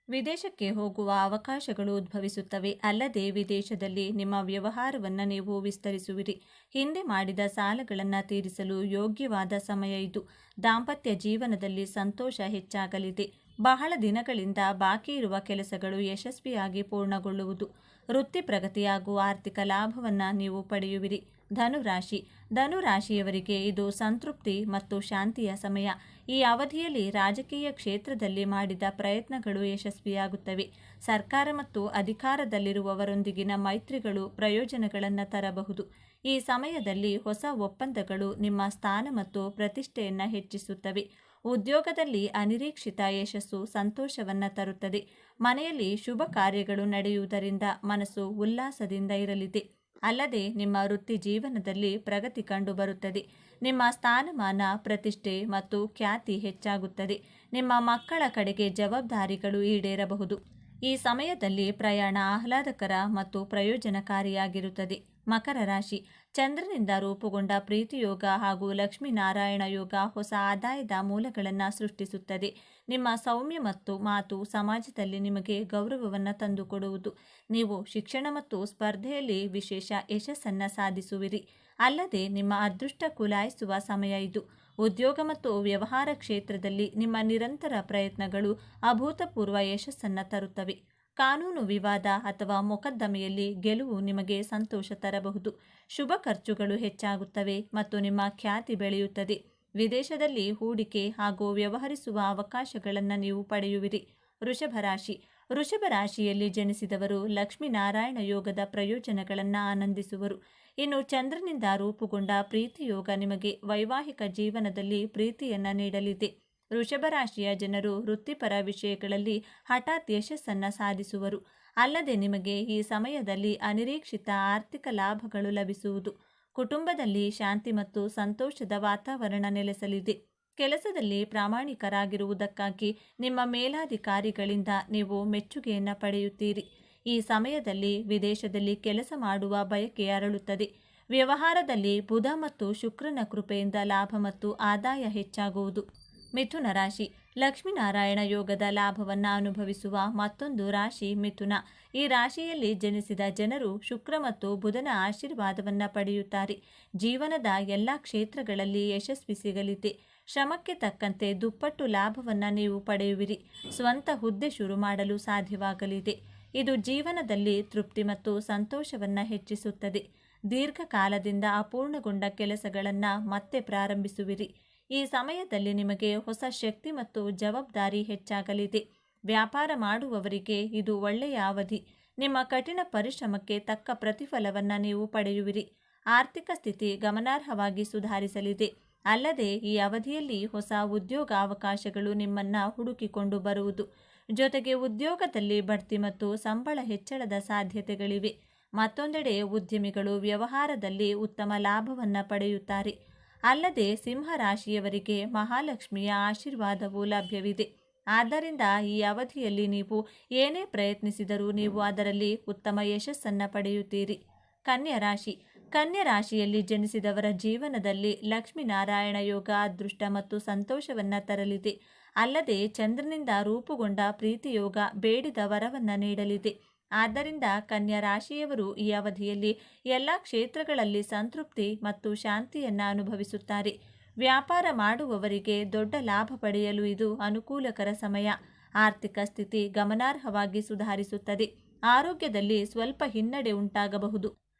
ವಿದೇಶಕ್ಕೆ ಹೋಗುವ ಅವಕಾಶಗಳು ಉದ್ಭವಿಸುತ್ತವೆ. ಅಲ್ಲದೆ ವಿದೇಶದಲ್ಲಿ ನಿಮ್ಮ ವ್ಯವಹಾರವನ್ನು ನೀವು ವಿಸ್ತರಿಸುವಿರಿ. ಹಿಂದೆ ಮಾಡಿದ ಸಾಲಗಳನ್ನು ತೀರಿಸಲು ಯೋಗ್ಯವಾದ ಸಮಯ ಇದು. ದಾಂಪತ್ಯ ಜೀವನದಲ್ಲಿ ಸಂತೋಷ ಹೆಚ್ಚಾಗಲಿದೆ. ಬಹಳ ದಿನಗಳಿಂದ ಬಾಕಿ ಇರುವ ಕೆಲಸಗಳು ಯಶಸ್ವಿಯಾಗಿ ಪೂರ್ಣಗೊಳ್ಳುವುದು. ವೃತ್ತಿ ಪ್ರಗತಿ ಹಾಗೂ ಆರ್ಥಿಕ ಲಾಭವನ್ನು ನೀವು ಪಡೆಯುವಿರಿ. ಧನುರಾಶಿ. ಧನುರಾಶಿಯವರಿಗೆ ಇದು ಸಂತೃಪ್ತಿ ಮತ್ತು ಶಾಂತಿಯ ಸಮಯ. ಈ ಅವಧಿಯಲ್ಲಿ ರಾಜಕೀಯ ಕ್ಷೇತ್ರದಲ್ಲಿ ಮಾಡಿದ ಪ್ರಯತ್ನಗಳು ಯಶಸ್ವಿಯಾಗುತ್ತವೆ. ಸರ್ಕಾರ ಮತ್ತು ಅಧಿಕಾರದಲ್ಲಿರುವವರೊಂದಿಗಿನ ಮೈತ್ರಿಗಳು ಪ್ರಯೋಜನಗಳನ್ನು ತರಬಹುದು. ಈ ಸಮಯದಲ್ಲಿ ಹೊಸ ಒಪ್ಪಂದಗಳು ನಿಮ್ಮ ಸ್ಥಾನ ಮತ್ತು ಪ್ರತಿಷ್ಠೆಯನ್ನು ಹೆಚ್ಚಿಸುತ್ತವೆ. ಉದ್ಯೋಗದಲ್ಲಿ ಅನಿರೀಕ್ಷಿತ ಯಶಸ್ಸು ಸಂತೋಷವನ್ನು ತರುತ್ತದೆ. ಮನೆಯಲ್ಲಿ ಶುಭ ಕಾರ್ಯಗಳು ನಡೆಯುವುದರಿಂದ ಮನಸ್ಸು ಉಲ್ಲಾಸದಿಂದ ಇರಲಿದೆ. ಅಲ್ಲದೆ ನಿಮ್ಮ ವೃತ್ತಿ ಜೀವನದಲ್ಲಿ ಪ್ರಗತಿ ಕಂಡುಬರುತ್ತದೆ. ನಿಮ್ಮ ಸ್ಥಾನಮಾನ, ಪ್ರತಿಷ್ಠೆ ಮತ್ತು ಖ್ಯಾತಿ ಹೆಚ್ಚಾಗುತ್ತದೆ. ನಿಮ್ಮ ಮಕ್ಕಳ ಕಡೆಗೆ ಜವಾಬ್ದಾರಿಗಳು ಈಡೇರಬಹುದು. ಈ ಸಮಯದಲ್ಲಿ ಪ್ರಯಾಣ ಆಹ್ಲಾದಕರ ಮತ್ತು ಪ್ರಯೋಜನಕಾರಿಯಾಗಿರುತ್ತದೆ. ಮಕರ ರಾಶಿ. ಚಂದ್ರನಿಂದ ರೂಪುಗೊಂಡ ಪ್ರೀತಿಯೋಗ ಹಾಗೂ ಲಕ್ಷ್ಮೀನಾರಾಯಣ ಯೋಗ ಹೊಸ ಆದಾಯದ ಮೂಲಗಳನ್ನು ಸೃಷ್ಟಿಸುತ್ತದೆ. ನಿಮ್ಮ ಸೌಮ್ಯ ಮತ್ತು ಮಾತು ಸಮಾಜದಲ್ಲಿ ನಿಮಗೆ ಗೌರವವನ್ನು ತಂದುಕೊಡುವುದು. ನೀವು ಶಿಕ್ಷಣ ಮತ್ತು ಸ್ಪರ್ಧೆಯಲ್ಲಿ ವಿಶೇಷ ಯಶಸ್ಸನ್ನು ಸಾಧಿಸುವಿರಿ. ಅಲ್ಲದೆ ನಿಮ್ಮ ಅದೃಷ್ಟ ಕುಲಾಯಿಸುವ ಸಮಯ ಇದು. ಉದ್ಯೋಗ ಮತ್ತು ವ್ಯವಹಾರ ಕ್ಷೇತ್ರದಲ್ಲಿ ನಿಮ್ಮ ನಿರಂತರ ಪ್ರಯತ್ನಗಳು ಅಭೂತಪೂರ್ವ ಯಶಸ್ಸನ್ನು ತರುತ್ತವೆ. ಕಾನೂನು ವಿವಾದ ಅಥವಾ ಮೊಕದ್ದಮೆಯಲ್ಲಿ ಗೆಲುವು ನಿಮಗೆ ಸಂತೋಷ ತರಬಹುದು. ಶುಭ ಖರ್ಚುಗಳು ಹೆಚ್ಚಾಗುತ್ತವೆ ಮತ್ತು ನಿಮ್ಮ ಖ್ಯಾತಿ ಬೆಳೆಯುತ್ತದೆ. ವಿದೇಶದಲ್ಲಿ ಹೂಡಿಕೆ ಹಾಗೂ ವ್ಯವಹರಿಸುವ ಅವಕಾಶಗಳನ್ನು ನೀವು ಪಡೆಯುವಿರಿ. ವೃಷಭ ರಾಶಿ. ವೃಷಭ ರಾಶಿಯಲ್ಲಿ ಜನಿಸಿದವರು ಲಕ್ಷ್ಮೀನಾರಾಯಣ ಯೋಗದ ಪ್ರಯೋಜನಗಳನ್ನು ಆನಂದಿಸುವರು. ಇನ್ನು ಚಂದ್ರನಿಂದ ರೂಪುಗೊಂಡ ಪ್ರೀತಿಯೋಗ ನಿಮಗೆ ವೈವಾಹಿಕ ಜೀವನದಲ್ಲಿ ಪ್ರೀತಿಯನ್ನು ನೀಡಲಿದೆ. ವೃಷಭ ರಾಶಿಯ ಜನರು ವೃತ್ತಿಪರ ವಿಷಯಗಳಲ್ಲಿ ಹಠಾತ್ ಯಶಸ್ಸನ್ನು ಸಾಧಿಸುವರು. ಅಲ್ಲದೆ ನಿಮಗೆ ಈ ಸಮಯದಲ್ಲಿ ಅನಿರೀಕ್ಷಿತ ಆರ್ಥಿಕ ಲಾಭಗಳು ಲಭಿಸುವುದು. ಕುಟುಂಬದಲ್ಲಿ ಶಾಂತಿ ಮತ್ತು ಸಂತೋಷದ ವಾತಾವರಣ ನೆಲೆಸಲಿದೆ. ಕೆಲಸದಲ್ಲಿ ಪ್ರಾಮಾಣಿಕರಾಗಿರುವುದಕ್ಕಾಗಿ ನಿಮ್ಮ ಮೇಲಾಧಿಕಾರಿಗಳಿಂದ ನೀವು ಮೆಚ್ಚುಗೆಯನ್ನು ಪಡೆಯುತ್ತೀರಿ. ಈ ಸಮಯದಲ್ಲಿ ವಿದೇಶದಲ್ಲಿ ಕೆಲಸ ಮಾಡುವ ಬಯಕೆ ಅರಳುತ್ತದೆ. ವ್ಯವಹಾರದಲ್ಲಿ ಬುಧ ಮತ್ತು ಶುಕ್ರನ ಕೃಪೆಯಿಂದ ಲಾಭ ಮತ್ತು ಆದಾಯ ಹೆಚ್ಚಾಗುವುದು. ಮಿಥುನ ರಾಶಿ. ಲಕ್ಷ್ಮೀನಾರಾಯಣ ಯೋಗದ ಲಾಭವನ್ನು ಅನುಭವಿಸುವ ಮತ್ತೊಂದು ರಾಶಿ ಮಿಥುನ. ಈ ರಾಶಿಯಲ್ಲಿ ಜನಿಸಿದ ಜನರು ಶುಕ್ರ ಮತ್ತು ಬುಧನ ಆಶೀರ್ವಾದವನ್ನು ಪಡೆಯುತ್ತಾರೆ. ಜೀವನದ ಎಲ್ಲ ಕ್ಷೇತ್ರಗಳಲ್ಲಿ ಯಶಸ್ವಿ ಸಿಗಲಿದೆ. ಶ್ರಮಕ್ಕೆ ತಕ್ಕಂತೆ ದುಪ್ಪಟ್ಟು ಲಾಭವನ್ನು ನೀವು ಪಡೆಯುವಿರಿ. ಸ್ವಂತ ಹುದ್ದೆ ಶುರು ಮಾಡಲು ಸಾಧ್ಯವಾಗಲಿದೆ. ಇದು ಜೀವನದಲ್ಲಿ ತೃಪ್ತಿ ಮತ್ತು ಸಂತೋಷವನ್ನು ಹೆಚ್ಚಿಸುತ್ತದೆ. ದೀರ್ಘಕಾಲದಿಂದ ಅಪೂರ್ಣಗೊಂಡ ಕೆಲಸಗಳನ್ನು ಮತ್ತೆ ಪ್ರಾರಂಭಿಸುವಿರಿ. ಈ ಸಮಯದಲ್ಲಿ ನಿಮಗೆ ಹೊಸ ಶಕ್ತಿ ಮತ್ತು ಜವಾಬ್ದಾರಿ ಹೆಚ್ಚಾಗಲಿದೆ. ವ್ಯಾಪಾರ ಮಾಡುವವರಿಗೆ ಇದು ಒಳ್ಳೆಯ ಅವಧಿ. ನಿಮ್ಮ ಕಠಿಣ ಪರಿಶ್ರಮಕ್ಕೆ ತಕ್ಕ ಪ್ರತಿಫಲವನ್ನು ನೀವು ಪಡೆಯುವಿರಿ. ಆರ್ಥಿಕ ಸ್ಥಿತಿ ಗಮನಾರ್ಹವಾಗಿ ಸುಧಾರಿಸಲಿದೆ. ಅಲ್ಲದೆ ಈ ಅವಧಿಯಲ್ಲಿ ಹೊಸ ಉದ್ಯೋಗಾವಕಾಶಗಳು ನಿಮ್ಮನ್ನು ಹುಡುಕಿಕೊಂಡು ಬರುವುದು. ಜೊತೆಗೆ ಉದ್ಯೋಗದಲ್ಲಿ ಬಡ್ತಿ ಮತ್ತು ಸಂಬಳ ಹೆಚ್ಚಳದ ಸಾಧ್ಯತೆಗಳಿವೆ. ಮತ್ತೊಂದೆಡೆ ಉದ್ಯಮಿಗಳು ವ್ಯವಹಾರದಲ್ಲಿ ಉತ್ತಮ ಲಾಭವನ್ನು ಪಡೆಯುತ್ತಾರೆ. ಅಲ್ಲದೆ ಸಿಂಹ ರಾಶಿಯವರಿಗೆ ಮಹಾಲಕ್ಷ್ಮಿಯ ಆಶೀರ್ವಾದವೂ ಲಭ್ಯವಿದೆ. ಆದ್ದರಿಂದ ಈ ಅವಧಿಯಲ್ಲಿ ನೀವು ಏನೇ ಪ್ರಯತ್ನಿಸಿದರೂ ನೀವು ಅದರಲ್ಲಿ ಉತ್ತಮ ಯಶಸ್ಸನ್ನು ಪಡೆಯುತ್ತೀರಿ. ಕನ್ಯಾ ರಾಶಿ. ಕನ್ಯಾ ರಾಶಿಯಲ್ಲಿ ಜನಿಸಿದವರ ಜೀವನದಲ್ಲಿ ಲಕ್ಷ್ಮೀನಾರಾಯಣ ಯೋಗ ಅದೃಷ್ಟ ಮತ್ತು ಸಂತೋಷವನ್ನು ತರಲಿದೆ. ಅಲ್ಲದೆ ಚಂದ್ರನಿಂದ ರೂಪುಗೊಂಡ ಪ್ರೀತಿಯೋಗ ಬೇಡಿದ ವರವನ್ನು ನೀಡಲಿದೆ. ಆದ್ದರಿಂದ ಕನ್ಯಾ ರಾಶಿಯವರು ಈ ಅವಧಿಯಲ್ಲಿ ಎಲ್ಲ ಕ್ಷೇತ್ರಗಳಲ್ಲಿ ಸಂತೃಪ್ತಿ ಮತ್ತು ಶಾಂತಿಯನ್ನು ಅನುಭವಿಸುತ್ತಾರೆ. ವ್ಯಾಪಾರ ಮಾಡುವವರಿಗೆ ದೊಡ್ಡ ಲಾಭ ಪಡೆಯಲು ಇದು ಅನುಕೂಲಕರ ಸಮಯ. ಆರ್ಥಿಕ ಸ್ಥಿತಿ ಗಮನಾರ್ಹವಾಗಿ ಸುಧಾರಿಸುತ್ತದೆ. ಆರೋಗ್ಯದಲ್ಲಿ ಸ್ವಲ್ಪ ಹಿನ್ನಡೆ ಉಂಟಾಗಬಹುದು.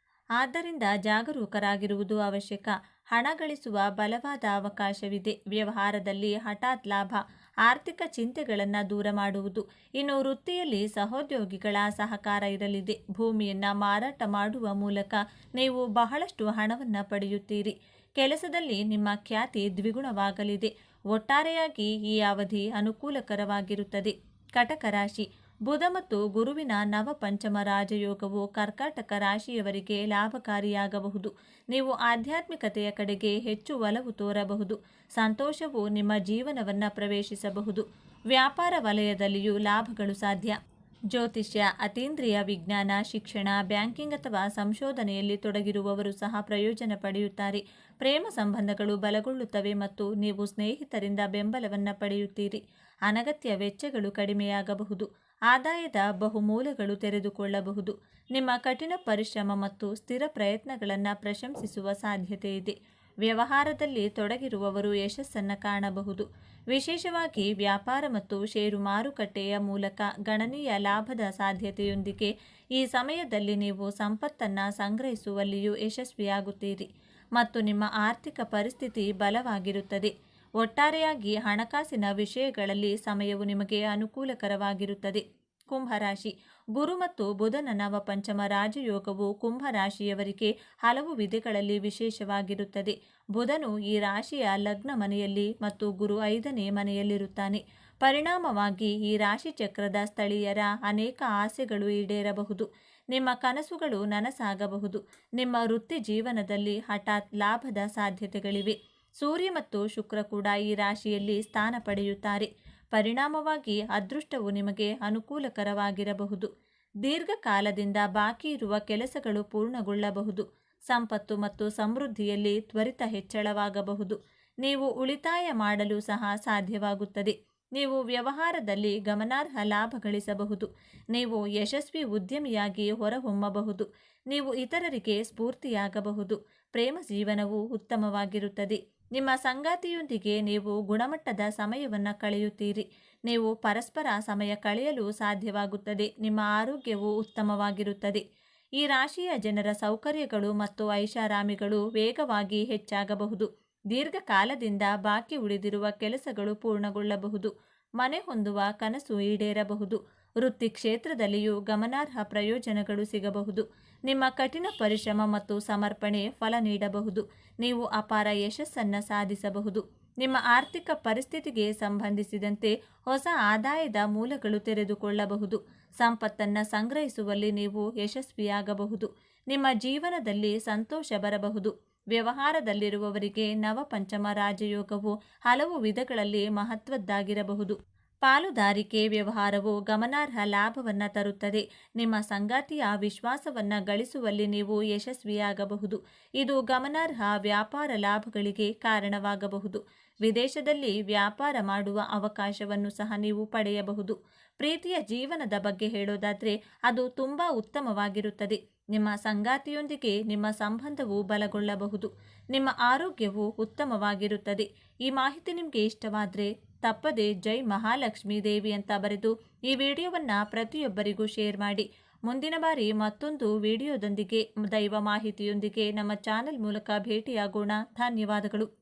ಆದ್ದರಿಂದ ಜಾಗರೂಕರಾಗಿರುವುದು ಅವಶ್ಯಕ. ಹಣ ಗಳಿಸುವ ಬಲವಾದ ಅವಕಾಶವಿದೆ. ವ್ಯವಹಾರದಲ್ಲಿ ಹಠಾತ್ ಲಾಭ, ಆರ್ಥಿಕ ಚಿಂತೆಗಳನ್ನು ದೂರ ಮಾಡುವುದು. ಇನ್ನು ವೃತ್ತಿಯಲ್ಲಿ ಸಹೋದ್ಯೋಗಿಗಳ ಸಹಕಾರ ಇರಲಿದೆ. ಭೂಮಿಯನ್ನು ಮಾರಾಟ ಮಾಡುವ ಮೂಲಕ ನೀವು ಬಹಳಷ್ಟು ಹಣವನ್ನು ಪಡೆಯುತ್ತೀರಿ. ಕೆಲಸದಲ್ಲಿ ನಿಮ್ಮ ಖ್ಯಾತಿ ದ್ವಿಗುಣವಾಗಲಿದೆ. ಒಟ್ಟಾರೆಯಾಗಿ ಈ ಅವಧಿ ಅನುಕೂಲಕರವಾಗಿರುತ್ತದೆ. ಕಟಕ ರಾಶಿ. ಬುಧ ಮತ್ತು ಗುರುವಿನ ನವಪಂಚಮ ರಾಜಯೋಗವು ಕರ್ಕಾಟಕ ರಾಶಿಯವರಿಗೆ ಲಾಭಕಾರಿಯಾಗಬಹುದು. ನೀವು ಆಧ್ಯಾತ್ಮಿಕತೆಯ ಕಡೆಗೆ ಹೆಚ್ಚು ಒಲವು ತೋರಬಹುದು. ಸಂತೋಷವು ನಿಮ್ಮ ಜೀವನವನ್ನು ಪ್ರವೇಶಿಸಬಹುದು. ವ್ಯಾಪಾರ ವಲಯದಲ್ಲಿಯೂ ಲಾಭಗಳು ಸಾಧ್ಯ. ಜ್ಯೋತಿಷ್ಯ, ಅತೀಂದ್ರಿಯ ವಿಜ್ಞಾನ, ಶಿಕ್ಷಣ, ಬ್ಯಾಂಕಿಂಗ್ ಅಥವಾ ಸಂಶೋಧನೆಯಲ್ಲಿ ತೊಡಗಿರುವವರು ಸಹ ಪ್ರಯೋಜನ ಪಡೆಯುತ್ತಾರೆ. ಪ್ರೇಮ ಸಂಬಂಧಗಳು ಬಲಗೊಳ್ಳುತ್ತವೆ ಮತ್ತು ನೀವು ಸ್ನೇಹಿತರಿಂದ ಬೆಂಬಲವನ್ನು ಪಡೆಯುತ್ತೀರಿ. ಅನಗತ್ಯ ವೆಚ್ಚಗಳು ಕಡಿಮೆಯಾಗಬಹುದು. ಆದಾಯದ ಬಹುಮೂಲಗಳು ತೆರೆದುಕೊಳ್ಳಬಹುದು. ನಿಮ್ಮ ಕಠಿಣ ಪರಿಶ್ರಮ ಮತ್ತು ಸ್ಥಿರ ಪ್ರಯತ್ನಗಳನ್ನು ಪ್ರಶಂಸಿಸುವ ಸಾಧ್ಯತೆ ಇದೆ. ವ್ಯವಹಾರದಲ್ಲಿ ತೊಡಗಿರುವವರು ಯಶಸ್ಸನ್ನು ಕಾಣಬಹುದು. ವಿಶೇಷವಾಗಿ ವ್ಯಾಪಾರ ಮತ್ತು ಷೇರು ಮಾರುಕಟ್ಟೆಯ ಮೂಲಕ ಗಣನೀಯ ಲಾಭದ ಸಾಧ್ಯತೆಯೊಂದಿಗೆ ಈ ಸಮಯದಲ್ಲಿ ನೀವು ಸಂಪತ್ತನ್ನು ಸಂಗ್ರಹಿಸುವಲ್ಲಿಯೂ ಯಶಸ್ವಿಯಾಗುತ್ತೀರಿ ಮತ್ತು ನಿಮ್ಮ ಆರ್ಥಿಕ ಪರಿಸ್ಥಿತಿ ಬಲವಾಗಿರುತ್ತದೆ. ಒಟ್ಟಾರೆಯಾಗಿ ಹಣಕಾಸಿನ ವಿಷಯಗಳಲ್ಲಿ ಸಮಯವು ನಿಮಗೆ ಅನುಕೂಲಕರವಾಗಿರುತ್ತದೆ. ಕುಂಭರಾಶಿ. ಗುರು ಮತ್ತು ಬುಧನ ನವಪಂಚಮ ರಾಜಯೋಗವು ಕುಂಭರಾಶಿಯವರಿಗೆ ಹಲವು ವಿಧಗಳಲ್ಲಿ ವಿಶೇಷವಾಗಿರುತ್ತದೆ. ಬುಧನು ಈ ರಾಶಿಯ ಲಗ್ನ ಮನೆಯಲ್ಲಿ ಮತ್ತು ಗುರು 5ನೇ ಮನೆಯಲ್ಲಿರುತ್ತಾನೆ. ಪರಿಣಾಮವಾಗಿ ಈ ರಾಶಿ ಚಕ್ರದ ಸ್ಥಳೀಯರ ಅನೇಕ ಆಸೆಗಳು ಈಡೇರಬಹುದು. ನಿಮ್ಮ ಕನಸುಗಳು ನನಸಾಗಬಹುದು. ನಿಮ್ಮ ವೃತ್ತಿ ಜೀವನದಲ್ಲಿ ಹಠಾತ್ ಲಾಭದ ಸಾಧ್ಯತೆಗಳಿವೆ. ಸೂರ್ಯ ಮತ್ತು ಶುಕ್ರ ಕೂಡ ಈ ರಾಶಿಯಲ್ಲಿ ಸ್ಥಾನ ಪಡೆಯುತ್ತಾರೆ. ಪರಿಣಾಮವಾಗಿ ಅದೃಷ್ಟವು ನಿಮಗೆ ಅನುಕೂಲಕರವಾಗಿರಬಹುದು. ದೀರ್ಘಕಾಲದಿಂದ ಬಾಕಿ ಇರುವ ಕೆಲಸಗಳು ಪೂರ್ಣಗೊಳ್ಳಬಹುದು. ಸಂಪತ್ತು ಮತ್ತು ಸಮೃದ್ಧಿಯಲ್ಲಿ ತ್ವರಿತ ಹೆಚ್ಚಳವಾಗಬಹುದು. ನೀವು ಉಳಿತಾಯ ಮಾಡಲು ಸಹ ಸಾಧ್ಯವಾಗುತ್ತದೆ. ನೀವು ವ್ಯವಹಾರದಲ್ಲಿ ಗಮನಾರ್ಹ ಲಾಭ ಗಳಿಸಬಹುದು. ನೀವು ಯಶಸ್ವಿ ಉದ್ಯಮಿಯಾಗಿ ಹೊರಹೊಮ್ಮಬಹುದು. ನೀವು ಇತರರಿಗೆ ಸ್ಫೂರ್ತಿಯಾಗಬಹುದು. ಪ್ರೇಮ ಜೀವನವು ಉತ್ತಮವಾಗಿರುತ್ತದೆ. ನಿಮ್ಮ ಸಂಗಾತಿಯೊಂದಿಗೆ ನೀವು ಗುಣಮಟ್ಟದ ಸಮಯವನ್ನು ಕಳೆಯುತ್ತೀರಿ. ನೀವು ಪರಸ್ಪರ ಸಮಯ ಕಳೆಯಲು ಸಾಧ್ಯವಾಗುತ್ತದೆ. ನಿಮ್ಮ ಆರೋಗ್ಯವು ಉತ್ತಮವಾಗಿರುತ್ತದೆ. ಈ ರಾಶಿಯ ಜನರ ಸೌಕರ್ಯಗಳು ಮತ್ತು ಐಷಾರಾಮಿಗಳು ವೇಗವಾಗಿ ಹೆಚ್ಚಾಗಬಹುದು. ದೀರ್ಘಕಾಲದಿಂದ ಬಾಕಿ ಉಳಿದಿರುವ ಕೆಲಸಗಳು ಪೂರ್ಣಗೊಳ್ಳಬಹುದು. ಮನೆ ಹೊಂದುವ ಕನಸು ಈಡೇರಬಹುದು. ವೃತ್ತಿ ಕ್ಷೇತ್ರದಲ್ಲಿಯೂ ಗಮನಾರ್ಹ ಪ್ರಯೋಜನಗಳು ಸಿಗಬಹುದು. ನಿಮ್ಮ ಕಠಿಣ ಪರಿಶ್ರಮ ಮತ್ತು ಸಮರ್ಪಣೆ ಫಲ ನೀಡಬಹುದು. ನೀವು ಅಪಾರ ಯಶಸ್ಸನ್ನು ಸಾಧಿಸಬಹುದು. ನಿಮ್ಮ ಆರ್ಥಿಕ ಪರಿಸ್ಥಿತಿಗೆ ಸಂಬಂಧಿಸಿದಂತೆ ಹೊಸ ಆದಾಯದ ಮೂಲಗಳು ತೆರೆದುಕೊಳ್ಳಬಹುದು. ಸಂಪತ್ತನ್ನು ಸಂಗ್ರಹಿಸುವಲ್ಲಿ ನೀವು ಯಶಸ್ವಿಯಾಗಬಹುದು. ನಿಮ್ಮ ಜೀವನದಲ್ಲಿ ಸಂತೋಷ ಬರಬಹುದು. ವ್ಯವಹಾರದಲ್ಲಿರುವವರಿಗೆ ನವಪಂಚಮ ರಾಜಯೋಗವು ಹಲವು ವಿಧಗಳಲ್ಲಿ ಮಹತ್ವದ್ದಾಗಿರಬಹುದು. ಪಾಲುದಾರಿಕೆ ವ್ಯವಹಾರವು ಗಮನಾರ್ಹ ಲಾಭವನ್ನು ತರುತ್ತದೆ. ನಿಮ್ಮ ಸಂಗಾತಿಯ ವಿಶ್ವಾಸವನ್ನು ಗಳಿಸುವಲ್ಲಿ ನೀವು ಯಶಸ್ವಿಯಾಗಬಹುದು. ಇದು ಗಮನಾರ್ಹ ವ್ಯಾಪಾರ ಲಾಭಗಳಿಗೆ ಕಾರಣವಾಗಬಹುದು. ವಿದೇಶದಲ್ಲಿ ವ್ಯಾಪಾರ ಮಾಡುವ ಅವಕಾಶವನ್ನು ಸಹ ನೀವು ಪಡೆಯಬಹುದು. ಪ್ರೀತಿಯ ಜೀವನದ ಬಗ್ಗೆ ಹೇಳೋದಾದರೆ ಅದು ತುಂಬ ಉತ್ತಮವಾಗಿರುತ್ತದೆ. ನಿಮ್ಮ ಸಂಗಾತಿಯೊಂದಿಗೆ ನಿಮ್ಮ ಸಂಬಂಧವು ಬಲಗೊಳ್ಳಬಹುದು. ನಿಮ್ಮ ಆರೋಗ್ಯವು ಉತ್ತಮವಾಗಿರುತ್ತದೆ. ಈ ಮಾಹಿತಿ ನಿಮಗೆ ಇಷ್ಟವಾದರೆ ತಪ್ಪದೆ ಜೈ ಮಹಾಲಕ್ಷ್ಮೀ ದೇವಿ ಅಂತ ಬರೆದು ಈ ವಿಡಿಯೋವನ್ನು ಪ್ರತಿಯೊಬ್ಬರಿಗೂ ಶೇರ್ ಮಾಡಿ. ಮುಂದಿನ ಬಾರಿ ಮತ್ತೊಂದು ವಿಡಿಯೋದೊಂದಿಗೆ ದೈವ ಮಾಹಿತಿಯೊಂದಿಗೆ ನಮ್ಮ ಚಾನೆಲ್ ಮೂಲಕ ಭೇಟಿಯಾಗೋಣ. ಧನ್ಯವಾದಗಳು.